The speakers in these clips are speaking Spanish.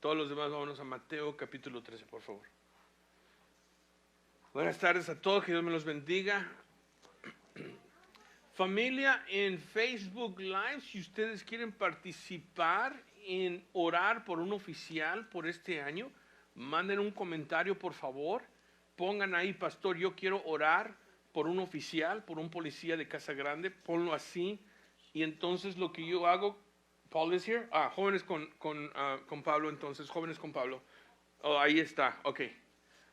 Todos los demás vámonos a Mateo capítulo 13, por favor. Buenas tardes a todos, que Dios me los bendiga. Familia, en Facebook Live, si ustedes quieren participar en orar por un oficial por este año, manden un comentario, por favor. Pongan ahí, pastor, yo quiero orar por un oficial, por un policía de Casa Grande. Ponlo así. Y entonces lo que yo hago, Paul is here. Jóvenes con Pablo, entonces, jóvenes con Pablo. Oh, ahí está, ok.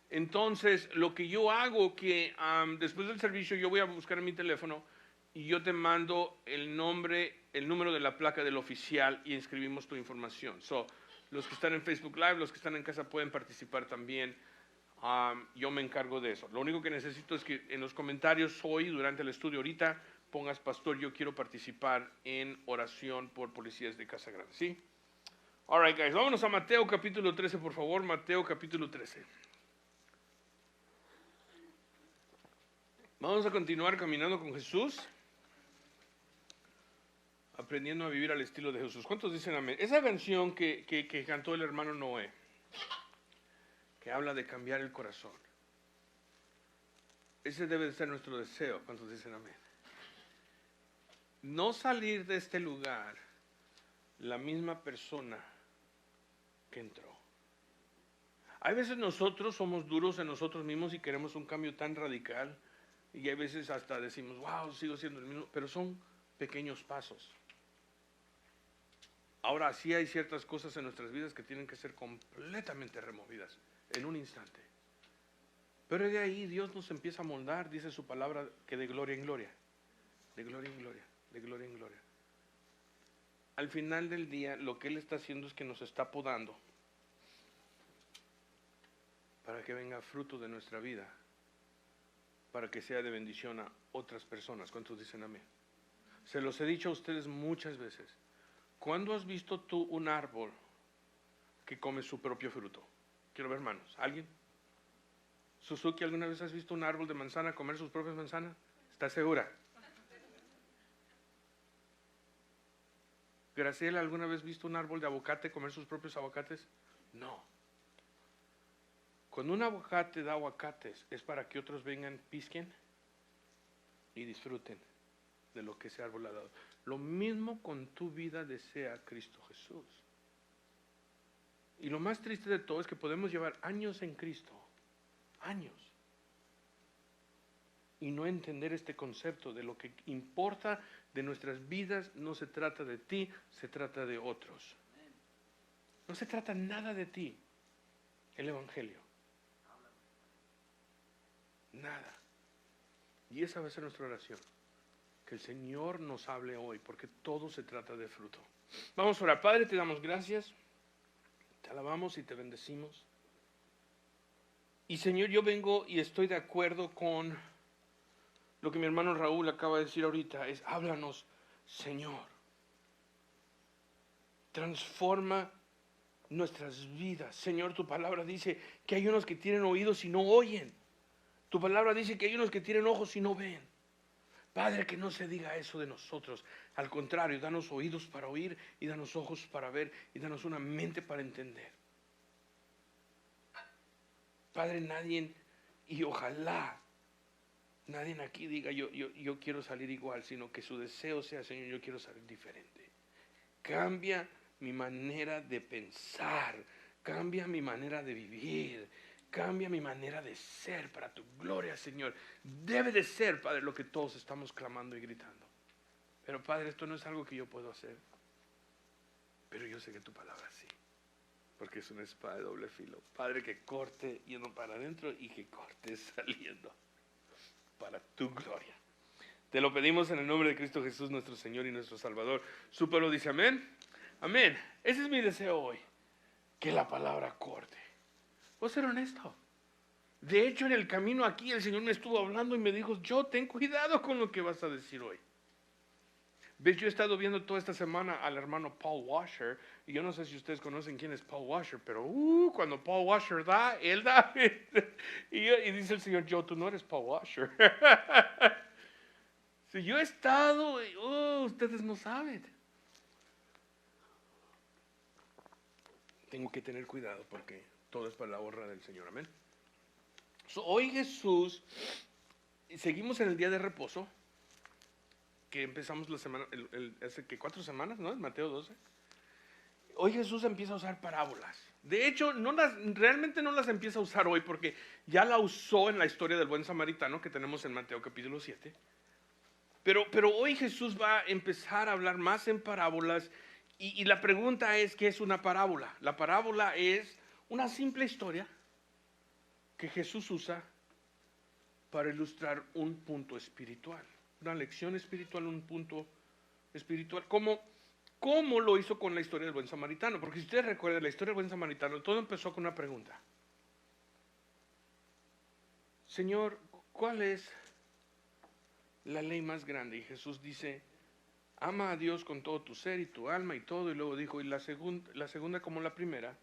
Entonces, lo que yo hago, que después del servicio yo voy a buscar en mi teléfono y yo te mando el nombre, el número de la placa del oficial y inscribimos tu información. So, los que están en Facebook Live, los que están en casa pueden participar también. Yo me encargo de eso. Lo único que necesito es que en los comentarios hoy, durante el estudio ahorita, pongas, pastor, yo quiero participar en oración por policías de Casa Grande. ¿Sí? All right, guys. Vámonos a Mateo capítulo 13, por favor. Mateo capítulo 13. Vamos a continuar caminando con Jesús, aprendiendo a vivir al estilo de Jesús. ¿Cuántos dicen amén? Esa canción que cantó el hermano Noé, que habla de cambiar el corazón, ese debe de ser nuestro deseo. ¿Cuántos dicen amén? No salir de este lugar la misma persona que entró. Hay veces nosotros somos duros en nosotros mismos y queremos un cambio tan radical. Y hay veces hasta decimos, wow, sigo siendo el mismo, pero son pequeños pasos. Ahora sí hay ciertas cosas en nuestras vidas que tienen que ser completamente removidas en un instante. Pero de ahí Dios nos empieza a moldar, dice su palabra, que de gloria en gloria, de gloria en gloria, de gloria en gloria. Al final del día, lo que Él está haciendo es que nos está podando para que venga fruto de nuestra vida, para que sea de bendición a otras personas. ¿Cuántos dicen amén? Se los he dicho a ustedes muchas veces. ¿Cuándo has visto tú un árbol que come su propio fruto? Quiero ver manos. ¿Alguien? Suzuki, ¿alguna vez has visto un árbol de manzana comer sus propias manzanas? ¿Estás segura? Graciela, ¿alguna vez has visto un árbol de aguacate comer sus propios aguacates? No. Cuando un aguacate da aguacates es para que otros vengan, pisquen y disfruten de lo que ese árbol ha dado. Lo mismo con tu vida desea Cristo Jesús. Y lo más triste de todo es que podemos llevar años en Cristo, años, y no entender este concepto de lo que importa de nuestras vidas. No se trata de ti, se trata de otros. No se trata nada de ti, el Evangelio. Nada. Y esa va a ser nuestra oración. Que el Señor nos hable hoy, porque todo se trata de fruto. Vamos a orar. Padre, te damos gracias. Te alabamos y te bendecimos. Y Señor, yo vengo y estoy de acuerdo con lo que mi hermano Raúl acaba de decir ahorita. Es, háblanos, Señor. Transforma nuestras vidas. Señor, tu palabra dice que hay unos que tienen oídos y no oyen. Tu palabra dice que hay unos que tienen ojos y no ven. Padre, que no se diga eso de nosotros. Al contrario, danos oídos para oír y danos ojos para ver y danos una mente para entender. Padre, nadie, y ojalá nadie aquí diga yo quiero salir igual, sino que su deseo sea, Señor, yo quiero salir diferente. Cambia mi manera de pensar, cambia mi manera de vivir, cambia mi manera de ser para tu gloria, Señor. Debe de ser, Padre, lo que todos estamos clamando y gritando. Pero, Padre, esto no es algo que yo puedo hacer. Pero yo sé que tu palabra sí. Porque es una espada de doble filo. Padre, que corte yendo para adentro y que corte saliendo para tu gloria. Te lo pedimos en el nombre de Cristo Jesús, nuestro Señor y nuestro Salvador. Su pueblo dice amén. Amén. Ese es mi deseo hoy. Que la palabra corte. Voy a ser honesto. De hecho, en el camino aquí el Señor me estuvo hablando y me dijo, yo ten cuidado con lo que vas a decir hoy. ¿Ves? Yo he estado viendo toda esta semana al hermano Paul Washer, y yo no sé si ustedes conocen quién es Paul Washer, pero cuando Paul Washer da, él da. y dice el Señor, tú no eres Paul Washer. Si yo he estado, ustedes no saben. tengo que tener cuidado porque todo es para la honra del Señor. Amén. Hoy Jesús, seguimos en el día de reposo, que empezamos la semana, hace que 4 semanas, ¿no? En Mateo 12. Hoy Jesús empieza a usar parábolas. De hecho, realmente no las empieza a usar hoy porque ya la usó en la historia del buen samaritano que tenemos en Mateo capítulo 7. Pero hoy Jesús va a empezar a hablar más en parábolas y la pregunta es, ¿qué es una parábola? La parábola es una simple historia que Jesús usa para ilustrar un punto espiritual, una lección espiritual, un punto espiritual, como lo hizo con la historia del buen samaritano. Porque si ustedes recuerdan la historia del buen samaritano, todo empezó con una pregunta. Señor, ¿cuál es la ley más grande? Y Jesús dice, ama a Dios con todo tu ser y tu alma y todo. Y luego dijo, y la segunda como la primera,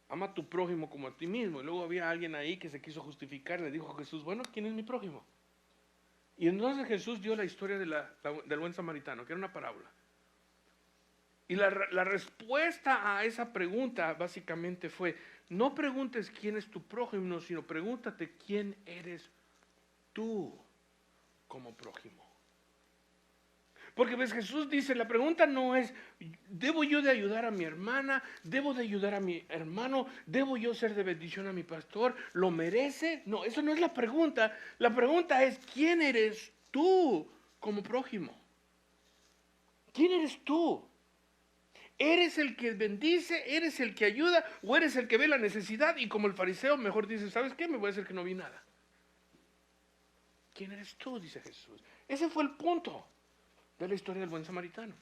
ama a tu prójimo como a ti mismo. Y luego había alguien ahí que se quiso justificar. Le dijo a Jesús, bueno, ¿quién es mi prójimo? Y entonces Jesús dio la historia del buen samaritano, que era una parábola. Y la respuesta a esa pregunta básicamente fue, no preguntes quién es tu prójimo, sino pregúntate quién eres tú como prójimo. Porque ves, Jesús dice, la pregunta no es, ¿debo yo de ayudar a mi hermana? ¿Debo de ayudar a mi hermano? ¿Debo yo ser de bendición a mi pastor? ¿Lo merece? No, eso no es la pregunta. La pregunta es, ¿quién eres tú como prójimo? ¿Quién eres tú? ¿Eres el que bendice? ¿Eres el que ayuda? ¿O eres el que ve la necesidad? Y como el fariseo mejor dice, ¿sabes qué? Me voy a hacer que no vi nada. ¿Quién eres tú? Dice Jesús. Ese fue el punto de la historia del buen samaritano.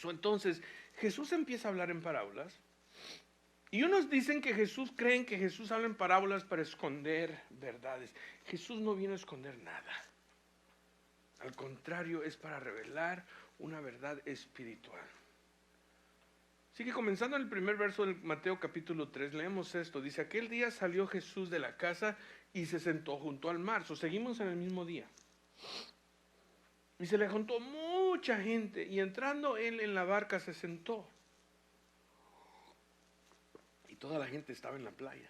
Entonces, Jesús empieza a hablar en parábolas. Y unos dicen que creen que Jesús habla en parábolas para esconder verdades. Jesús no vino a esconder nada. Al contrario, es para revelar una verdad espiritual. Así que comenzando en el primer verso del Mateo capítulo 3, leemos esto. Dice, aquel día salió Jesús de la casa y se sentó junto al mar. Seguimos en el mismo día. Y se le juntó mucha gente y entrando él en la barca se sentó. Y toda la gente estaba en la playa.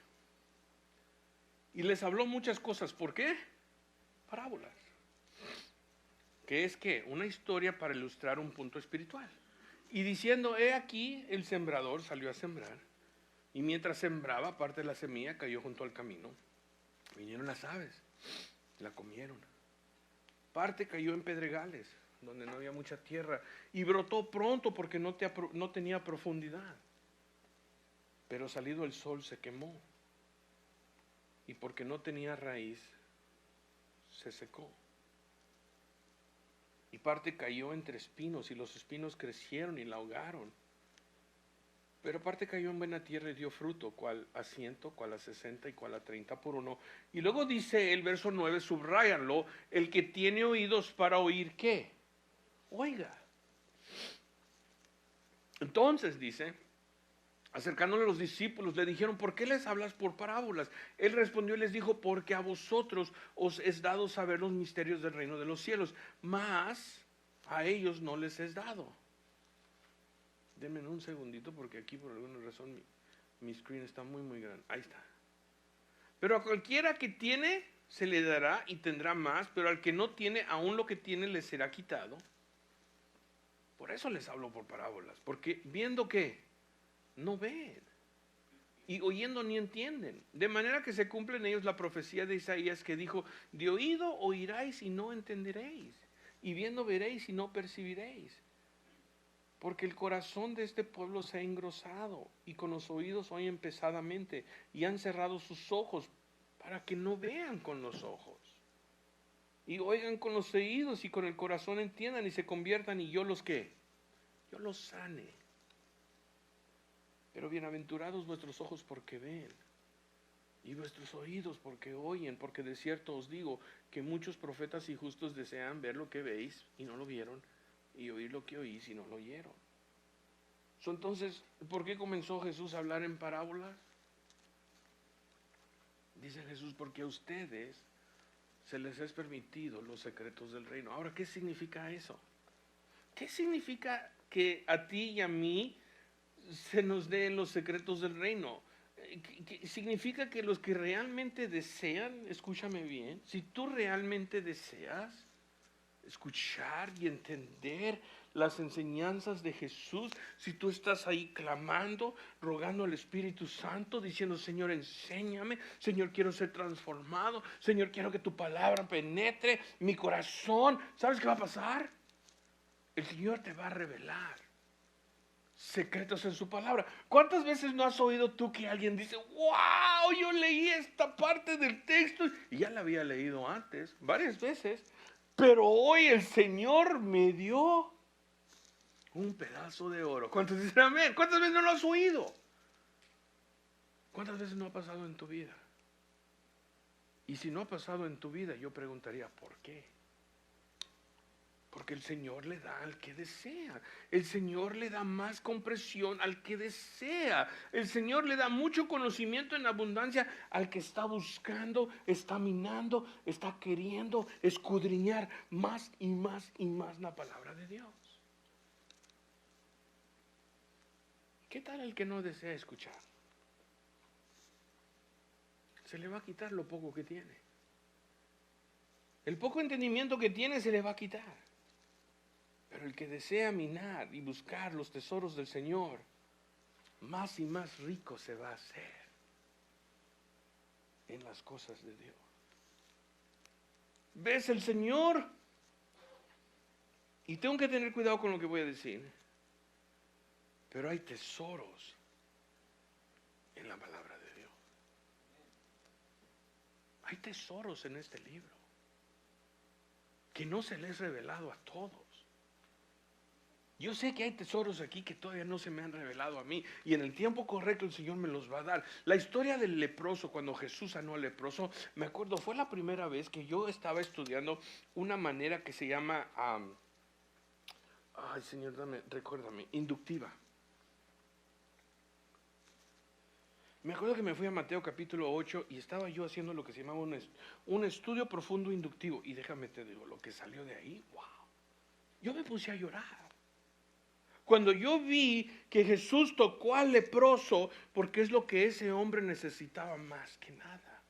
Y les habló muchas cosas. ¿Por qué? Parábolas. ¿Qué es qué? Una historia para ilustrar un punto espiritual. Y diciendo, he aquí, el sembrador salió a sembrar. Y mientras sembraba, parte de la semilla cayó junto al camino. Vinieron las aves, la comieron. Parte cayó en pedregales, donde no había mucha tierra. Y brotó pronto porque no tenía profundidad. Pero salido el sol se quemó. Y porque no tenía raíz, se secó. Y parte cayó entre espinos y los espinos crecieron y la ahogaron. Pero parte cayó en buena tierra y dio fruto, cual a 100, cual a 60 y cual a 30 por uno. Y luego dice el verso 9, subráyanlo, el que tiene oídos para oír, ¿qué? Oiga. Entonces dice, acercándole a los discípulos, le dijeron, ¿por qué les hablas por parábolas? Él respondió y les dijo, porque a vosotros os es dado saber los misterios del reino de los cielos, mas a ellos no les es dado. Denme un segundito porque aquí por alguna razón mi screen está muy grande. Ahí está. Pero a cualquiera que tiene se le dará y tendrá más, pero al que no tiene, aún lo que tiene le será quitado. Por eso les hablo por parábolas, porque viendo que no ven y oyendo ni entienden. De manera que se cumple en ellos la profecía de Isaías que dijo, de oído oiráis y no entenderéis, y viendo veréis y no percibiréis. Porque el corazón de este pueblo se ha engrosado y con los oídos oyen pesadamente y han cerrado sus ojos para que no vean con los ojos y oigan con los oídos y con el corazón entiendan y se conviertan y yo los ¿qué? Yo los sane. Pero bienaventurados vuestros ojos porque ven y vuestros oídos porque oyen, porque de cierto os digo que muchos profetas y justos desean ver lo que veis y no lo vieron y oír lo que oís y no lo oyeron. Entonces, ¿por qué comenzó Jesús a hablar en parábolas? Dice Jesús, porque a ustedes se les es permitido los secretos del reino. Ahora, ¿qué significa eso? ¿Qué significa que a ti y a mí se nos den los secretos del reino. Que significa que los que realmente desean, escúchame bien, si tú realmente deseas escuchar y entender las enseñanzas de Jesús, si tú estás ahí clamando, rogando al Espíritu Santo, diciendo: Señor, enséñame, Señor, quiero ser transformado, Señor, quiero que tu palabra penetre mi corazón, ¿sabes qué va a pasar? El Señor te va a revelar secretos en su palabra. ¿Cuántas veces no has oído tú que alguien dice: wow, yo leí esta parte del texto y ya la había leído antes, varias veces, pero hoy el Señor me dio un pedazo de oro? ¿Cuántos dicen amén? ¿Cuántas veces no lo has oído? ¿Cuántas veces no ha pasado en tu vida? Y si no ha pasado en tu vida, yo preguntaría: ¿por qué? Porque el Señor le da al que desea. El Señor le da más comprensión al que desea. El Señor le da mucho conocimiento en abundancia al que está buscando, está minando, está queriendo escudriñar más y más y más la palabra de Dios. ¿Qué tal el que no desea escuchar? Se le va a quitar lo poco que tiene. El poco entendimiento que tiene se le va a quitar. Pero el que desea minar y buscar los tesoros del Señor, más y más rico se va a hacer en las cosas de Dios. ¿Ves? El Señor, y tengo que tener cuidado con lo que voy a decir, pero hay tesoros en la palabra de Dios. Hay tesoros en este libro que no se les ha revelado a todos. Yo sé que hay tesoros aquí que todavía no se me han revelado a mí, y en el tiempo correcto el Señor me los va a dar. La historia del leproso, cuando Jesús sanó al leproso, me acuerdo, fue la primera vez que yo estaba estudiando una manera que se llama, ay Señor, recuérdame, inductiva. Me acuerdo que me fui a Mateo capítulo 8 y estaba yo haciendo lo que se llamaba un estudio profundo inductivo. Y déjame te digo, lo que salió de ahí, wow. Yo me puse a llorar cuando yo vi que Jesús tocó al leproso, porque es lo que ese hombre necesitaba más que nada.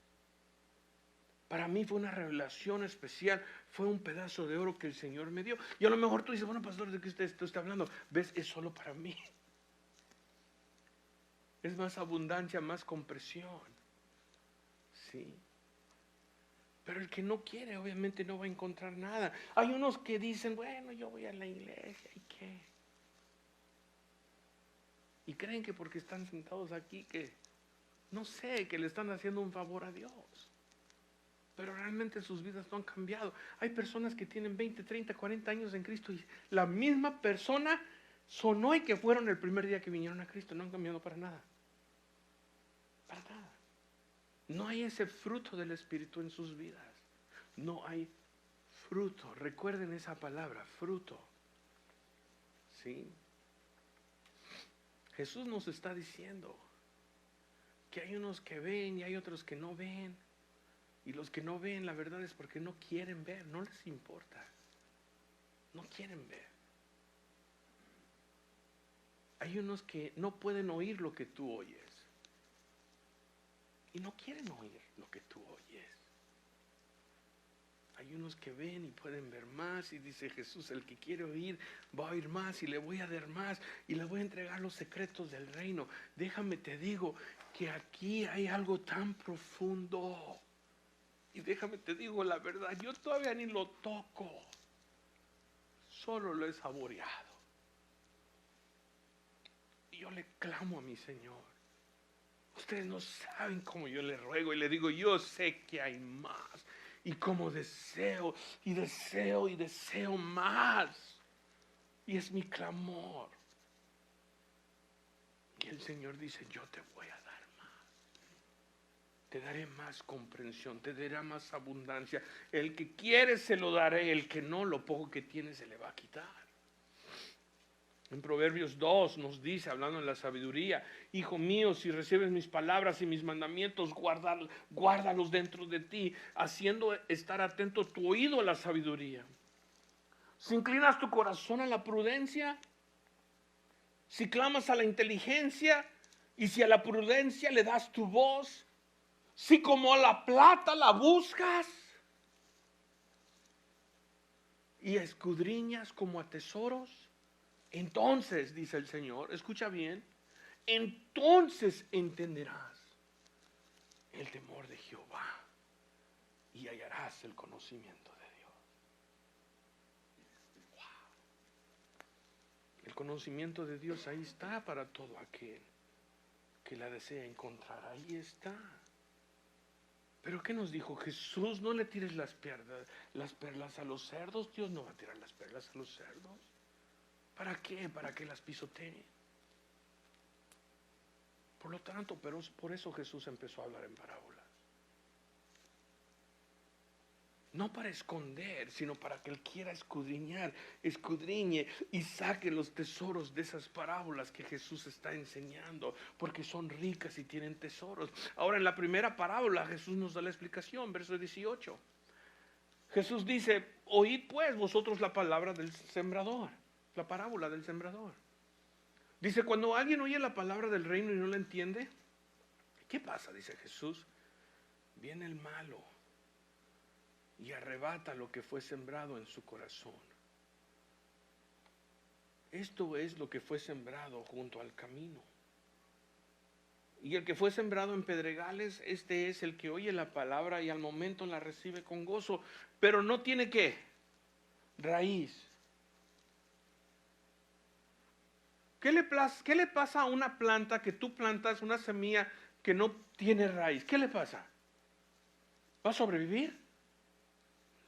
Para mí fue una revelación especial, fue un pedazo de oro que el Señor me dio. Y a lo mejor tú dices: bueno, pastor, ¿de qué usted está hablando? ¿Ves? Es solo para mí. Es más abundancia, más compresión. Sí. Pero el que no quiere, obviamente no va a encontrar nada. Hay unos que dicen: bueno, yo voy a la iglesia, ¿y qué? Y creen que porque están sentados aquí, que no sé, que le están haciendo un favor a Dios. Pero realmente sus vidas no han cambiado. Hay personas que tienen 20, 30, 40 años en Cristo y la misma persona son hoy que fueron el primer día que vinieron a Cristo. No han cambiado para nada. Para nada. No hay ese fruto del Espíritu en sus vidas. No hay fruto. Recuerden esa palabra, fruto. ¿Sí? Jesús nos está diciendo que hay unos que ven y hay otros que no ven. Y los que no ven, la verdad es porque no quieren ver, no les importa. No quieren ver. Hay unos que no pueden oír lo que tú oyes. Y no quieren oír lo que tú oyes. Hay unos que ven y pueden ver más, y dice Jesús: el que quiere oír va a oír más, y le voy a dar más, y le voy a entregar los secretos del reino. Déjame te digo que aquí hay algo tan profundo. Y déjame te digo la verdad, yo todavía ni lo toco, solo lo he saboreado. Y yo le clamo a mi Señor. Ustedes no saben cómo yo le ruego y le digo: yo sé que hay más. Y como deseo y deseo y deseo más. Y es mi clamor. Y el Señor dice: yo te voy a dar más. Te daré más comprensión, te daré más abundancia. El que quiere se lo daré, el que no, lo poco que tiene se le va a quitar. En Proverbios 2 nos dice, hablando de la sabiduría: hijo mío, si recibes mis palabras y mis mandamientos, guárdalos dentro de ti, haciendo estar atento tu oído a la sabiduría. Si inclinas tu corazón a la prudencia, si clamas a la inteligencia y si a la prudencia le das tu voz, si como a la plata la buscas y escudriñas como a tesoros, entonces, dice el Señor, escucha bien, entonces entenderás el temor de Jehová y hallarás el conocimiento de Dios. Wow. El conocimiento de Dios ahí está para todo aquel que la desea encontrar. Ahí está. Pero ¿qué nos dijo Jesús? No le tires las perlas a los cerdos. Dios no va a tirar las perlas a los cerdos. ¿Para qué? Para que las pisoteen. Por lo tanto, pero por eso Jesús empezó a hablar en parábolas. No para esconder, sino para que Él quiera escudriñe y saque los tesoros de esas parábolas que Jesús está enseñando, porque son ricas y tienen tesoros. Ahora, en la primera parábola Jesús nos da la explicación, verso 18. Jesús dice, oíd pues vosotros la palabra del sembrador, la parábola del sembrador. Dice, cuando alguien oye la palabra del reino y no la entiende, ¿qué pasa? Dice Jesús, viene el malo y arrebata lo que fue sembrado en su corazón. Esto es lo que fue sembrado junto al camino. Y el que fue sembrado en pedregales, este es el que oye la palabra y al momento la recibe con gozo, pero no tiene ¿qué? Raíz. ¿Qué le pasa a una planta que tú plantas, una semilla que no tiene raíz? ¿Qué le pasa? ¿Va a sobrevivir?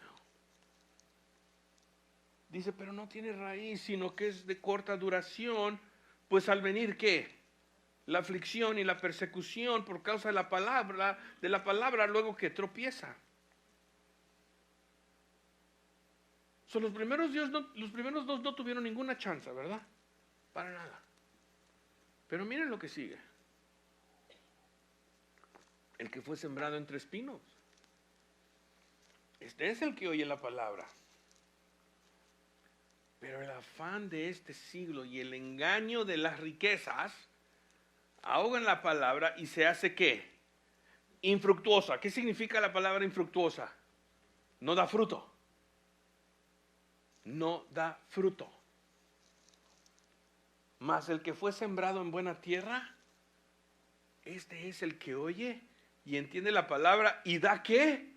No. Dice, pero no tiene raíz, sino que es de corta duración, pues al venir ¿qué? La aflicción y la persecución por causa de la palabra, luego que tropieza. Los primeros dos no tuvieron ninguna chance, ¿verdad? Para nada. Pero miren lo que sigue. El que fue sembrado entre espinos. Este es el que oye la palabra. Pero el afán de este siglo y el engaño de las riquezas ahogan la palabra y se hace ¿qué? Infructuosa. ¿Qué significa la palabra infructuosa? No da fruto. No da fruto. Mas el que fue sembrado en buena tierra, este es el que oye y entiende la palabra y da ¿qué?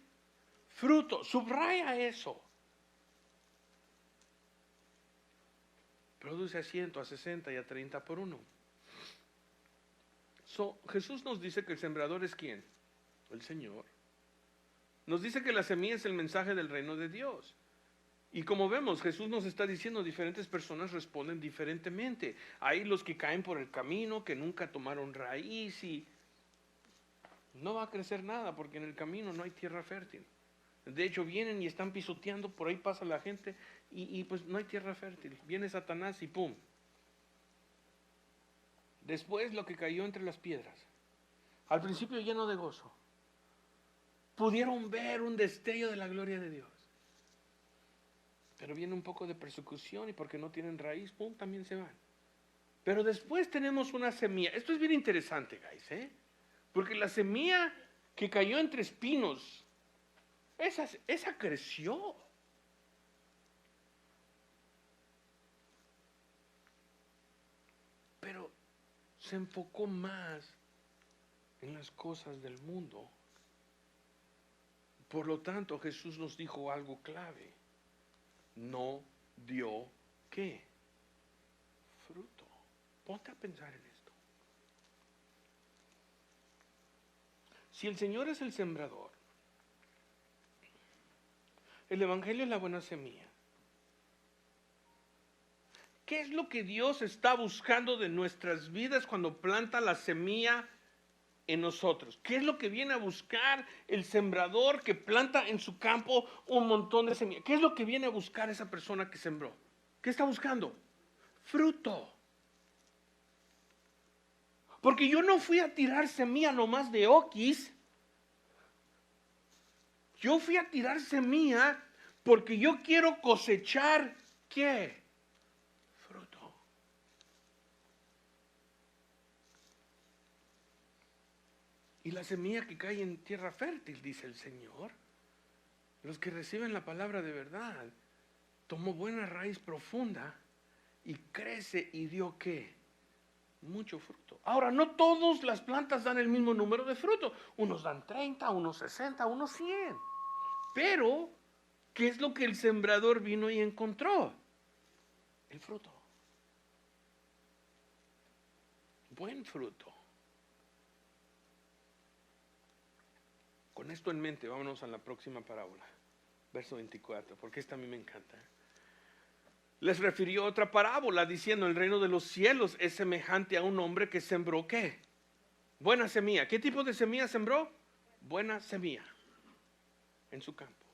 Fruto. Subraya eso. Produce a 100, a 60 y a 30 por uno. Jesús nos dice que el sembrador es ¿quién? El Señor. Nos dice que la semilla es el mensaje del reino de Dios. Y como vemos, Jesús nos está diciendo, diferentes personas responden diferentemente. Hay los que caen por el camino, que nunca tomaron raíz y no va a crecer nada porque en el camino no hay tierra fértil. De hecho, vienen y están pisoteando, por ahí pasa la gente y pues no hay tierra fértil. Viene Satanás y ¡pum! Después lo que cayó entre las piedras. Al principio lleno de gozo. Pudieron ver un destello de la gloria de Dios. Pero viene un poco de persecución y porque no tienen raíz, ¡pum!, también se van. Pero después tenemos una semilla. Esto es bien interesante, guys, porque la semilla que cayó entre espinos, esa creció. Pero se enfocó más en las cosas del mundo. Por lo tanto, Jesús nos dijo algo clave. No dio ¿qué? Fruto. Ponte a pensar en esto. Si el Señor es el sembrador, el Evangelio es la buena semilla, ¿qué es lo que Dios está buscando de nuestras vidas cuando planta la semilla en nosotros? ¿Qué es lo que viene a buscar el sembrador que planta en su campo un montón de semillas? ¿Qué es lo que viene a buscar esa persona que sembró? ¿Qué está buscando? Fruto. Porque yo no fui a tirar semilla nomás de oquis. Yo fui a tirar semilla porque yo quiero cosechar ¿qué? Fruto. y la semilla que cae en tierra fértil, dice el Señor. Los que reciben la palabra de verdad, tomó buena raíz profunda y crece y dio ¿qué? Mucho fruto. Ahora, no todas las plantas dan el mismo número de fruto. Unos dan 30, unos 60, unos 100. Pero, ¿qué es lo que el sembrador vino y encontró? El fruto. Buen fruto. Con esto en mente, vámonos a la próxima parábola. Verso 24, porque esta a mí me encanta. Les refirió otra parábola diciendo: el reino de los cielos es semejante a un hombre que sembró ¿qué? Buena semilla. ¿Qué tipo de semilla sembró? Buena semilla en su campo.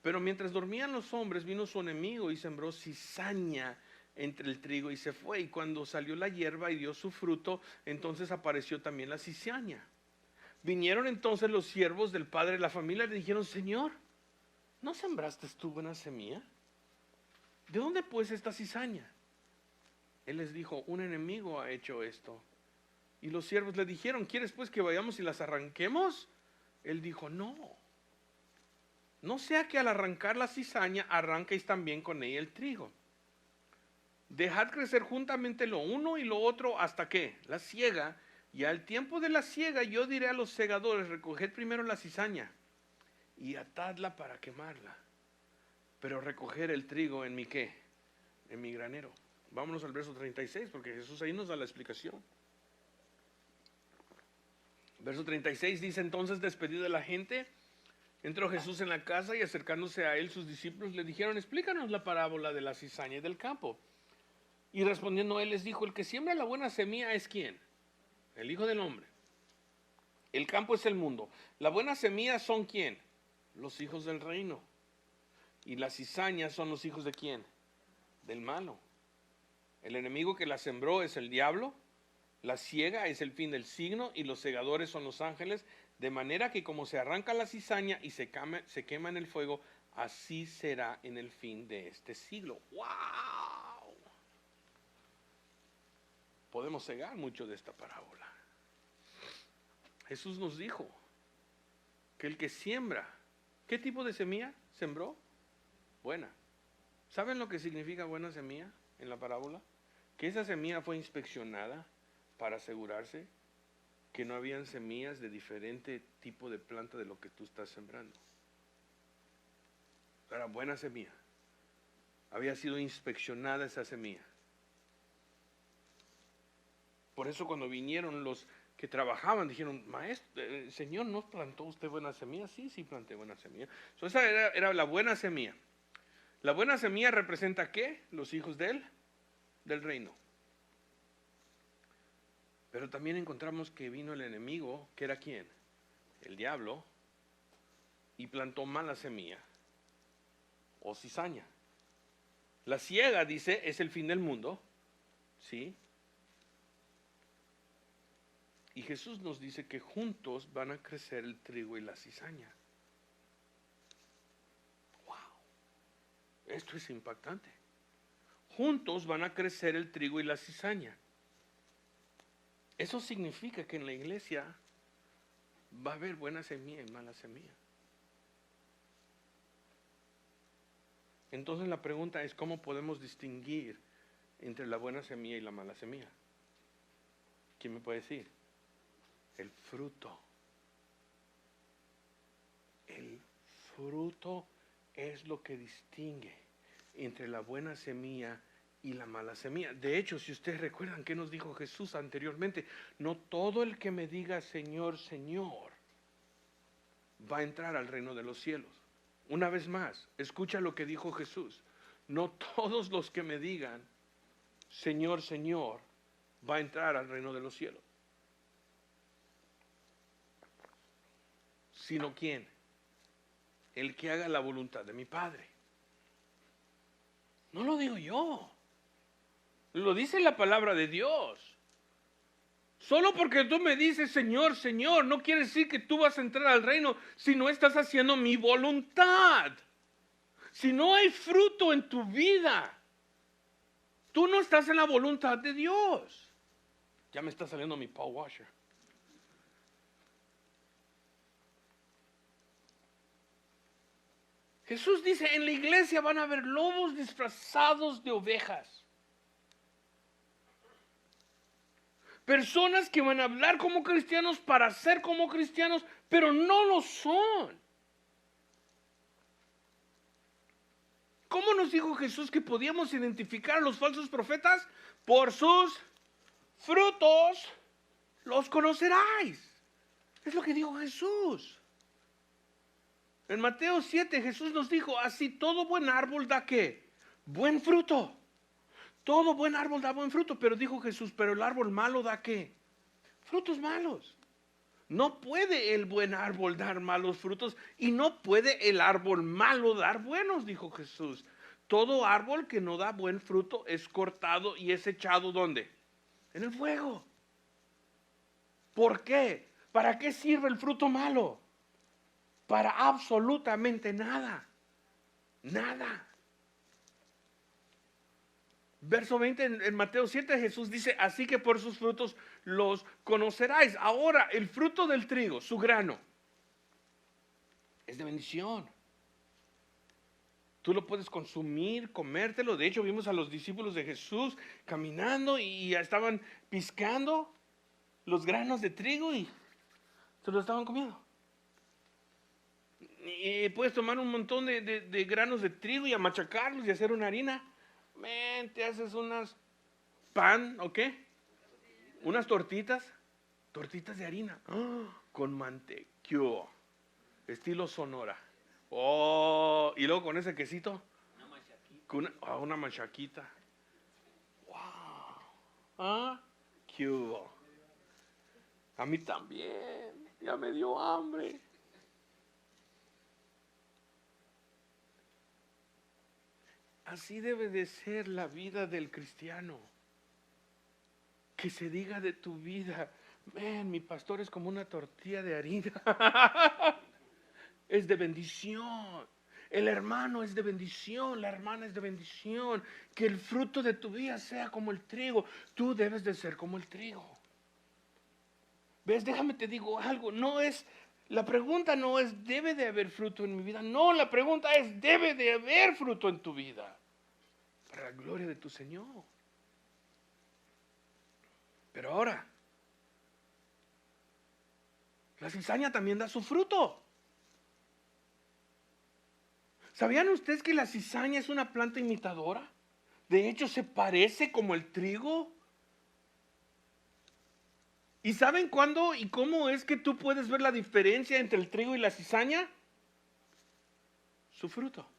Pero mientras dormían los hombres, vino su enemigo y sembró cizaña entre el trigo y se fue. Y cuando salió la hierba y dio su fruto, entonces apareció también la cizaña. Vinieron entonces los siervos del padre de la familia y le dijeron: Señor, ¿no sembraste tú buena semilla? ¿De dónde pues esta cizaña? Él les dijo: un enemigo ha hecho esto. Y los siervos le dijeron: ¿quieres pues que vayamos y las arranquemos? Él dijo: no. No sea que al arrancar la cizaña arranquéis también con ella el trigo. Dejad crecer juntamente lo uno y lo otro hasta que la siega. Y al tiempo de la siega yo diré a los segadores: recoged primero la cizaña y atadla para quemarla, pero recoger el trigo en mi ¿qué? En mi granero. Vámonos al verso 36, porque Jesús ahí nos da la explicación. Verso 36 dice: entonces, despedido de la gente, entró Jesús en la casa y acercándose a él sus discípulos le dijeron: explícanos la parábola de la cizaña y del campo. Y respondiendo él les dijo: el que siembra la buena semilla es ¿quién? El Hijo del Hombre. El campo es el mundo. La buena semilla son ¿quién? Los hijos del reino. Y las cizañas son los hijos de ¿quién? Del malo. El enemigo que la sembró es el diablo. La siega es el fin del signo y los segadores son los ángeles. De manera que como se arranca la cizaña y se quema en el fuego, así será en el fin de este siglo. ¡Wow! Podemos cegar mucho de esta parábola. Jesús nos dijo que el que siembra, ¿qué tipo de semilla sembró? Buena. ¿Saben lo que significa buena semilla en la parábola? Que esa semilla fue inspeccionada para asegurarse que no habían semillas de diferente tipo de planta de lo que tú estás sembrando. Era buena semilla. Había sido inspeccionada esa semilla. Por eso cuando vinieron los que trabajaban, dijeron: maestro, Señor, ¿no plantó usted buena semilla? Sí, planté buena semilla. Esa era la buena semilla. La buena semilla representa ¿qué? Los hijos del reino. Pero también encontramos que vino el enemigo, que era ¿quién? El diablo, y plantó mala semilla o cizaña. La siega, dice, es el fin del mundo, ¿sí? Y Jesús nos dice que juntos van a crecer el trigo y la cizaña. ¡Wow! Esto es impactante. Juntos van a crecer el trigo y la cizaña. Eso significa que en la iglesia va a haber buena semilla y mala semilla. Entonces la pregunta es: ¿cómo podemos distinguir entre la buena semilla y la mala semilla? ¿Quién me puede decir? El fruto. El fruto es lo que distingue entre la buena semilla y la mala semilla. De hecho, si ustedes recuerdan que nos dijo Jesús anteriormente: no todo el que me diga Señor, Señor va a entrar al reino de los cielos. Una vez más, escucha lo que dijo Jesús: no todos los que me digan Señor, Señor va a entrar al reino de los cielos. Sino ¿quién? El que haga la voluntad de mi Padre. No lo digo yo, lo dice la palabra de Dios. Solo porque tú me dices Señor, Señor, no quiere decir que tú vas a entrar al reino si no estás haciendo mi voluntad. Si no hay fruto en tu vida, tú no estás en la voluntad de Dios. Ya me está saliendo mi Paul Washer. Jesús dice, en la iglesia van a haber lobos disfrazados de ovejas. Personas que van a hablar como cristianos para ser como cristianos, pero no lo son. ¿Cómo nos dijo Jesús que podíamos identificar a los falsos profetas? Por sus frutos los conoceráis. Es lo que dijo Jesús. En Mateo 7 Jesús nos dijo, así todo buen árbol da ¿qué? Buen fruto. Todo buen árbol da buen fruto, pero dijo Jesús, pero el árbol malo da ¿qué? Frutos malos. No puede el buen árbol dar malos frutos y no puede el árbol malo dar buenos, dijo Jesús. Todo árbol que no da buen fruto es cortado y es echado ¿dónde? En el fuego. ¿Por qué? ¿Para qué sirve el fruto malo? Para absolutamente nada. Nada. Verso 20 en Mateo 7 Jesús dice, así que por sus frutos los conoceráis. Ahora, el fruto del trigo, su grano, es de bendición. Tú lo puedes consumir, comértelo. De hecho, vimos a los discípulos de Jesús caminando y estaban piscando los granos de trigo y se los estaban comiendo. Y puedes tomar un montón de granos de trigo y machacarlos y hacer una harina. Te haces unas pan, ¿o qué? Unas tortitas de harina, con mantequilla, estilo Sonora. Oh, y luego con ese quesito, una machaquita. Wow. ¿Qué hubo? A mí también, ya me dio hambre. Así debe de ser la vida del cristiano. Que se diga de tu vida, mi pastor es como una tortilla de harina. Es de bendición. El hermano es de bendición, la hermana es de bendición. Que el fruto de tu vida sea como el trigo. Tú debes de ser como el trigo. ¿Ves? Déjame te digo algo. La pregunta no es, ¿debe de haber fruto en mi vida? No, la pregunta es, ¿debe de haber fruto en tu vida? Para la gloria de tu Señor. Pero ahora, la cizaña también da su fruto. ¿Sabían ustedes que la cizaña es una planta imitadora? De hecho, se parece como el trigo. ¿Y saben cuándo y cómo es que tú puedes ver la diferencia entre el trigo y la cizaña? Su fruto.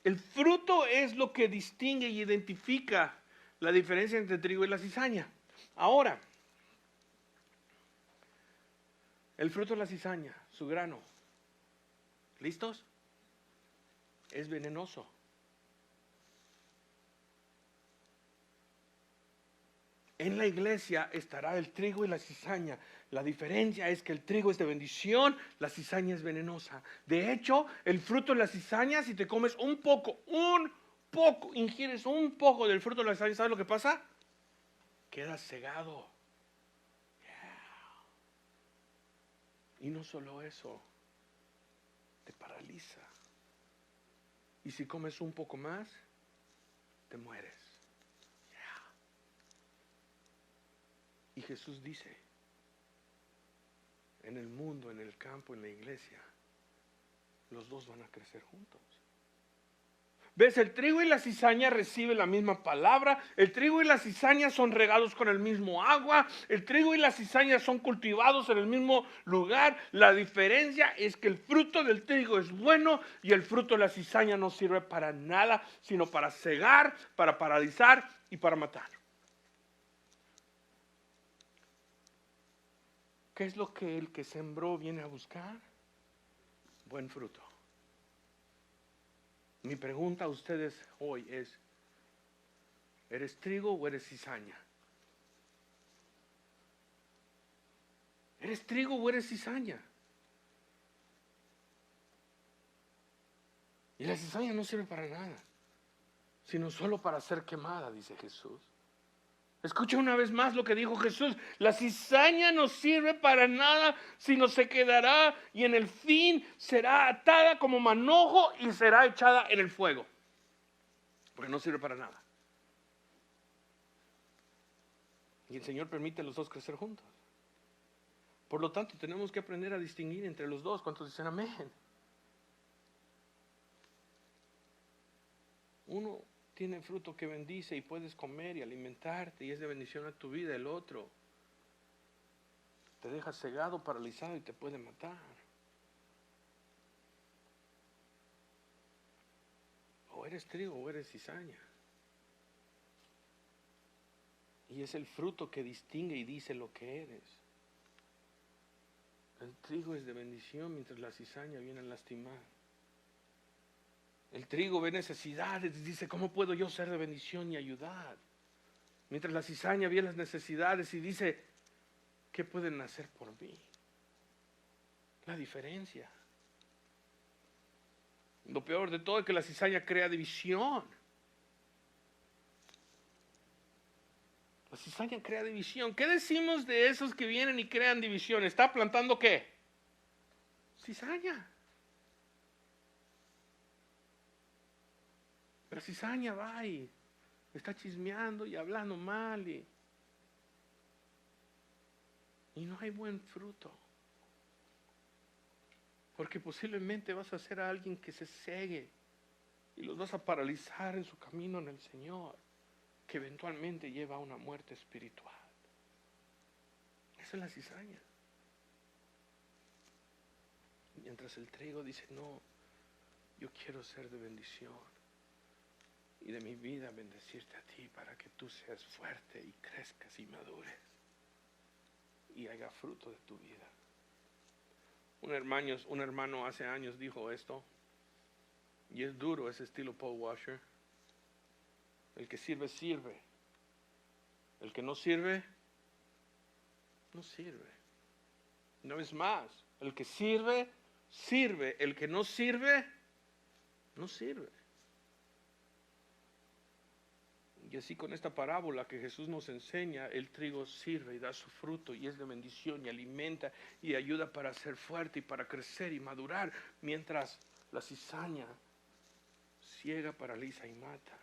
El fruto es lo que distingue y identifica la diferencia entre el trigo y la cizaña. Ahora, el fruto de la cizaña, su grano, ¿listos? Es venenoso. En la iglesia estará el trigo y la cizaña. La diferencia es que el trigo es de bendición, la cizaña es venenosa. De hecho, el fruto de la cizaña, si te comes un poco, ingieres un poco del fruto de la cizaña, ¿sabes lo que pasa? Quedas cegado. Y no solo eso, te paraliza. Y si comes un poco más, te mueres. Y Jesús dice, en el mundo, en el campo, en la iglesia, los dos van a crecer juntos. ¿Ves? El trigo y la cizaña reciben la misma palabra. El trigo y la cizaña son regados con el mismo agua. El trigo y la cizaña son cultivados en el mismo lugar. La diferencia es que el fruto del trigo es bueno y el fruto de la cizaña no sirve para nada, sino para cegar, para paralizar y para matar. ¿Qué es lo que el que sembró viene a buscar? Buen fruto. Mi pregunta a ustedes hoy es, ¿eres trigo o eres cizaña? ¿Eres trigo o eres cizaña? Y la cizaña no sirve para nada, sino solo para ser quemada, dice Jesús. Escucha una vez más lo que dijo Jesús. La cizaña no sirve para nada, sino se quedará y en el fin será atada como manojo y será echada en el fuego. Porque no sirve para nada. Y el Señor permite a los dos crecer juntos. Por lo tanto, tenemos que aprender a distinguir entre los dos. ¿Cuántos dicen amén? Uno tiene fruto que bendice y puedes comer y alimentarte y es de bendición a tu vida. El otro te deja cegado, paralizado y te puede matar. O eres trigo o eres cizaña. Y es el fruto que distingue y dice lo que eres. El trigo es de bendición mientras la cizaña viene a lastimar. El trigo ve necesidades y dice, ¿cómo puedo yo ser de bendición y ayudar? Mientras la cizaña ve las necesidades y dice, ¿qué pueden hacer por mí? La diferencia. Lo peor de todo es que la cizaña crea división. La cizaña crea división. ¿Qué decimos de esos que vienen y crean división? ¿Está plantando qué? Cizaña. La cizaña va y está chismeando y hablando mal y no hay buen fruto. Porque posiblemente vas a ser a alguien que se cegue y los vas a paralizar en su camino en el Señor, que eventualmente lleva a una muerte espiritual. Esa es la cizaña. Mientras el trigo dice, no, yo quiero ser de bendición. Y de mi vida bendecirte a ti para que tú seas fuerte y crezcas y madures y haga fruto de tu vida. Un hermano hace años dijo esto, y es duro ese estilo Paul Washer. El que sirve, sirve. El que no sirve, no sirve. Una vez más, el que sirve, sirve. El que no sirve, no sirve. Y así con esta parábola que Jesús nos enseña, el trigo sirve y da su fruto y es de bendición y alimenta y ayuda para ser fuerte y para crecer y madurar, mientras la cizaña ciega, paraliza y mata.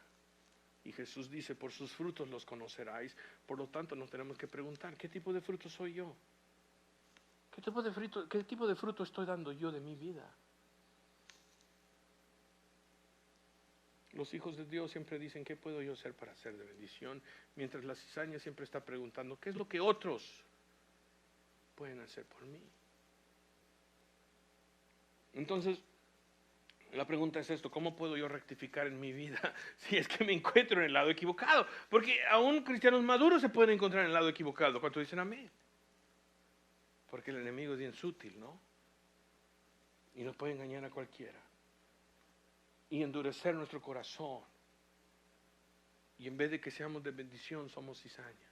Y Jesús dice, por sus frutos los conoceráis. Por lo tanto nos tenemos que preguntar, ¿qué tipo de fruto soy yo? ¿Qué tipo de fruto estoy dando yo de mi vida? Los hijos de Dios siempre dicen, ¿qué puedo yo hacer para ser de bendición? Mientras la cizaña siempre está preguntando, ¿qué es lo que otros pueden hacer por mí? Entonces, la pregunta es esto, ¿cómo puedo yo rectificar en mi vida si es que me encuentro en el lado equivocado? Porque aún cristianos maduros se pueden encontrar en el lado equivocado. ¿Cuántos dicen amén? Porque el enemigo es bien sutil, ¿no? Y nos puede engañar a cualquiera. Y endurecer nuestro corazón. Y en vez de que seamos de bendición, somos cizaña.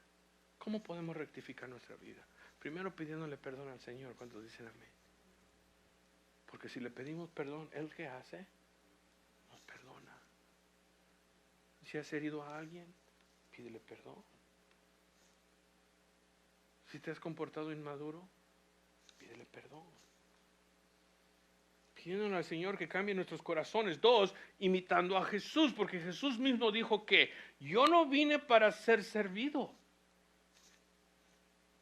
¿Cómo podemos rectificar nuestra vida? Primero pidiéndole perdón al Señor. ¿Cuántos dicen amén? Porque si le pedimos perdón, ¿Él qué hace? Nos perdona. Si has herido a alguien, pídele perdón. Si te has comportado inmaduro, pídele perdón. Pidiéndole al Señor que cambie nuestros corazones. 2, imitando a Jesús, porque Jesús mismo dijo que yo no vine para ser servido.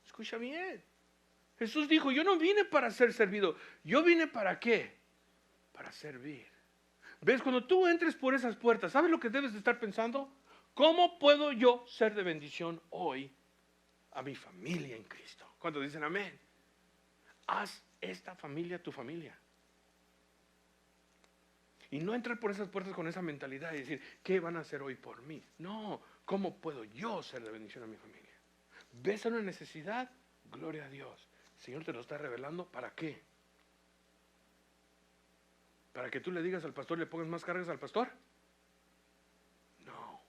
Escucha bien. Jesús dijo, yo no vine para ser servido. Yo vine para ¿qué? Para servir. ¿Ves? Cuando tú entres por esas puertas, ¿sabes lo que debes de estar pensando? ¿Cómo puedo yo ser de bendición hoy a mi familia en Cristo? ¿Cuántos dicen amén? Haz esta familia tu familia. Y no entrar por esas puertas con esa mentalidad y decir, ¿qué van a hacer hoy por mí? No, ¿cómo puedo yo ser de bendición a mi familia? ¿Ves una necesidad? Gloria a Dios. El Señor te lo está revelando. ¿Para qué? ¿Para que tú le digas al pastor, le pongas más cargas al pastor? No.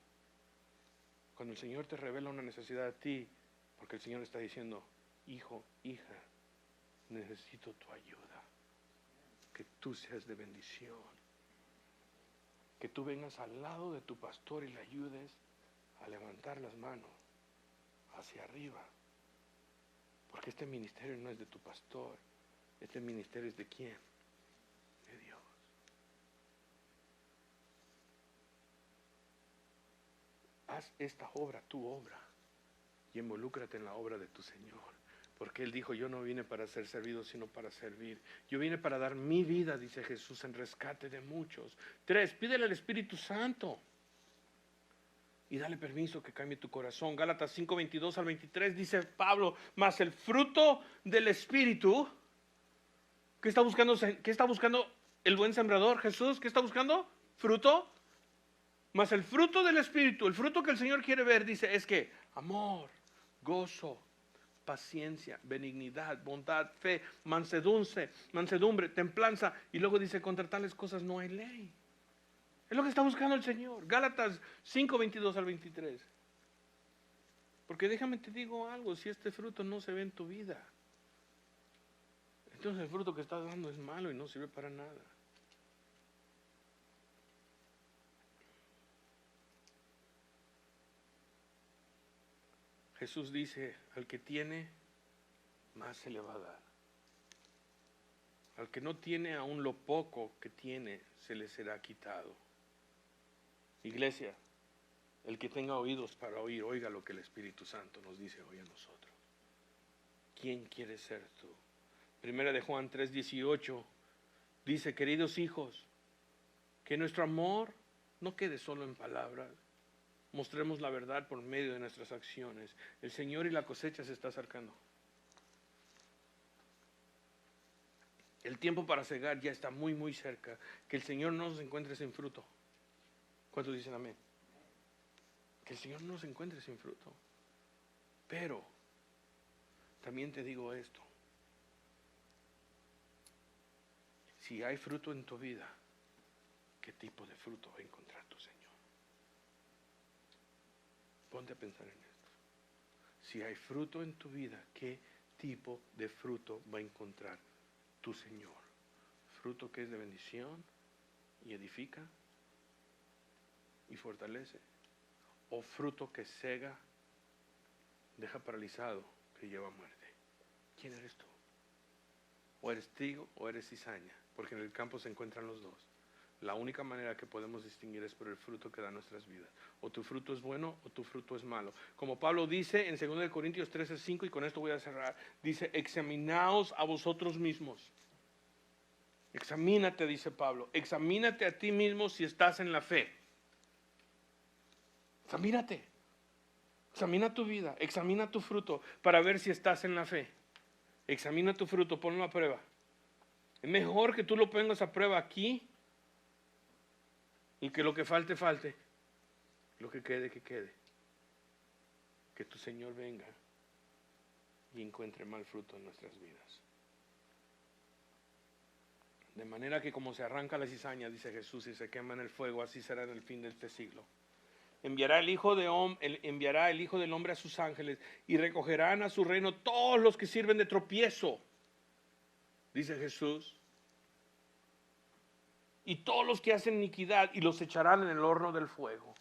Cuando el Señor te revela una necesidad a ti, porque el Señor está diciendo, hijo, hija, necesito tu ayuda. Que tú seas de bendición. Que tú vengas al lado de tu pastor y le ayudes a levantar las manos hacia arriba. Porque este ministerio no es de tu pastor. Este ministerio es de quién? De Dios. Haz esta obra, tu obra, y involúcrate en la obra de tu Señor. Porque Él dijo, yo no vine para ser servido, sino para servir. Yo vine para dar mi vida, dice Jesús, en rescate de muchos. 3, pídele al Espíritu Santo. Y dale permiso que cambie tu corazón. Gálatas 5, 22 al 23 dice Pablo, mas el fruto del Espíritu. ¿Qué está buscando el buen sembrador? Jesús, ¿qué está buscando? Fruto. Mas el fruto del Espíritu, el fruto que el Señor quiere ver, dice, es que amor, gozo, paciencia, benignidad, bondad, fe, mansedumbre, templanza. Y luego dice, contra tales cosas no hay ley. Es lo que está buscando el Señor. Gálatas 5, 22 al 23. Porque déjame te digo algo, si este fruto no se ve en tu vida, entonces el fruto que estás dando es malo y no sirve para nada. Jesús dice, al que tiene, más se le va a dar. Al que no tiene, aún lo poco que tiene, se le será quitado. Iglesia, el que tenga oídos para oír, oiga lo que el Espíritu Santo nos dice hoy a nosotros. ¿Quién quieres ser tú? Primera de Juan 3:18 dice, queridos hijos, que nuestro amor no quede solo en palabras. Mostremos la verdad por medio de nuestras acciones. El Señor y la cosecha se está acercando. El tiempo para cegar ya está muy, muy cerca. Que el Señor no nos encuentre sin fruto. ¿Cuántos dicen amén? Que el Señor no nos encuentre sin fruto. Pero también te digo esto. Si hay fruto en tu vida, ¿qué tipo de fruto va a encontrar tu Señor? Ponte a pensar en esto. Si hay fruto en tu vida, ¿qué tipo de fruto va a encontrar tu Señor? Fruto que es de bendición y edifica y fortalece, o fruto que cega, deja paralizado, que lleva a muerte. ¿Quién eres tú? O eres trigo o eres cizaña, porque en el campo se encuentran los dos. La única manera que podemos distinguir es por el fruto que da nuestras vidas. O tu fruto es bueno o tu fruto es malo. Como Pablo dice en 2 Corintios 13:5, y con esto voy a cerrar, dice, examinaos a vosotros mismos. Examínate, dice Pablo, examínate a ti mismo si estás en la fe. Examínate, examina tu vida, examina tu fruto para ver si estás en la fe. Examina tu fruto, ponlo a prueba. Es mejor que tú lo pongas a prueba aquí y que lo que falte, falte. Lo que quede, que quede. Que tu Señor venga y encuentre mal fruto en nuestras vidas. De manera que como se arranca la cizaña, dice Jesús, y se quema en el fuego, así será en el fin de este siglo. Enviará el Hijo del Hombre a sus ángeles y recogerán a su reino todos los que sirven de tropiezo, dice Jesús, y todos los que hacen iniquidad, y los echarán en el horno del fuego.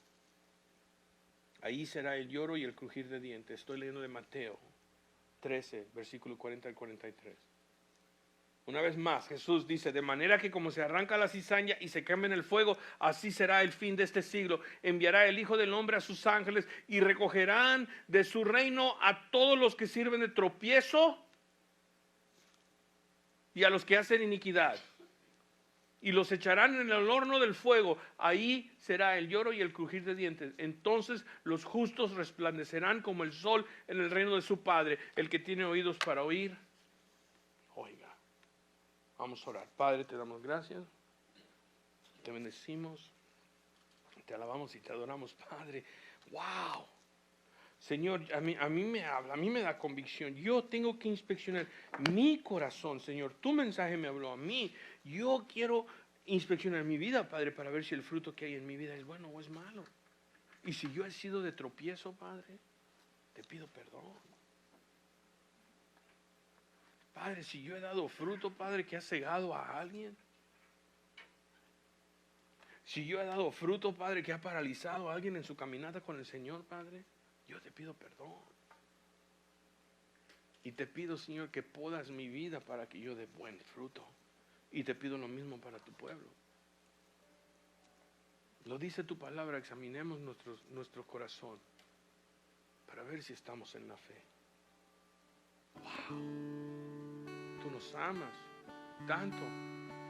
Ahí será el lloro y el crujir de dientes. Estoy leyendo de Mateo 13, versículo 40 al 43. Una vez más, Jesús dice, de manera que como se arranca la cizaña y se quema en el fuego, así será el fin de este siglo. Enviará el Hijo del Hombre a sus ángeles y recogerán de su reino a todos los que sirven de tropiezo y a los que hacen iniquidad. Y los echarán en el horno del fuego. Ahí será el lloro y el crujir de dientes. Entonces los justos resplandecerán como el sol en el reino de su Padre. El que tiene oídos para oír, oiga. Vamos a orar. Padre, te damos gracias, te bendecimos, te alabamos y te adoramos, Padre. ¡Wow! Señor, a mí me habla, a mí me da convicción. Yo tengo que inspeccionar mi corazón, Señor. Tu mensaje me habló a mí. Yo quiero inspeccionar mi vida, Padre, para ver si el fruto que hay en mi vida es bueno o es malo. Y si yo he sido de tropiezo, Padre, te pido perdón. Padre, si yo he dado fruto, Padre, que ha cegado a alguien. Si yo he dado fruto, Padre, que ha paralizado a alguien en su caminata con el Señor, Padre, yo te pido perdón. Y te pido, Señor, que podas mi vida para que yo dé buen fruto. Y te pido lo mismo para tu pueblo. Lo dice tu palabra, examinemos nuestro corazón para ver si estamos en la fe. Wow. Tú nos amas tanto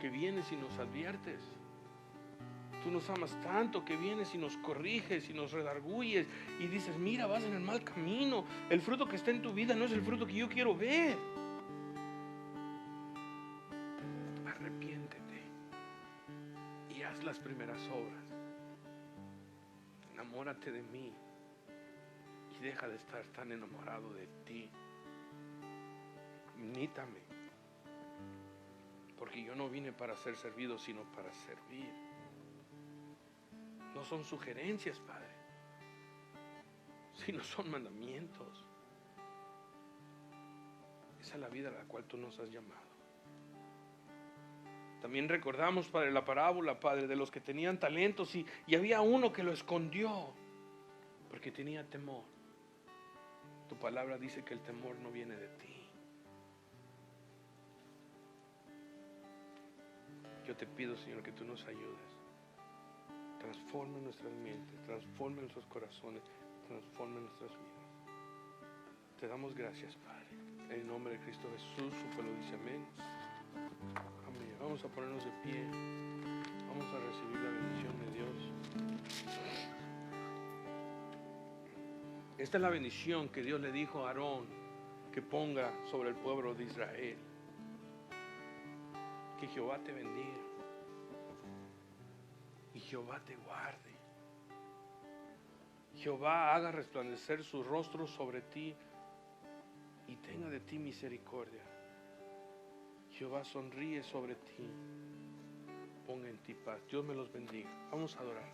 que vienes y nos adviertes. Tú nos amas tanto que vienes y nos corriges y nos redarguyes y dices, mira, vas en el mal camino. El fruto que está en tu vida no es el fruto que yo quiero ver. Arrepiéntete y haz las primeras obras. Enamórate de mí y deja de estar tan enamorado de ti. Imítame, porque yo no vine para ser servido, sino para servir. No son sugerencias, Padre, sino son mandamientos. Esa es la vida a la cual tú nos has llamado. También recordamos, Padre, la parábola, Padre, de los que tenían talentos y había uno que lo escondió porque tenía temor. Tu palabra dice que el temor no viene de ti. Yo te pido, Señor, que tú nos ayudes. Transforma nuestras mentes, transforma nuestros corazones, transforma nuestras vidas. Te damos gracias, Padre. En el nombre de Cristo Jesús, su pueblo dice amén. Amén. Vamos a ponernos de pie. Vamos a recibir la bendición de Dios. Esta es la bendición que Dios le dijo a Aarón que ponga sobre el pueblo de Israel. Que Jehová te bendiga y Jehová te guarde. Jehová haga resplandecer su rostro sobre ti y tenga de ti misericordia. Jehová sonríe sobre ti, ponga en ti paz. Dios me los bendiga. Vamos a adorar.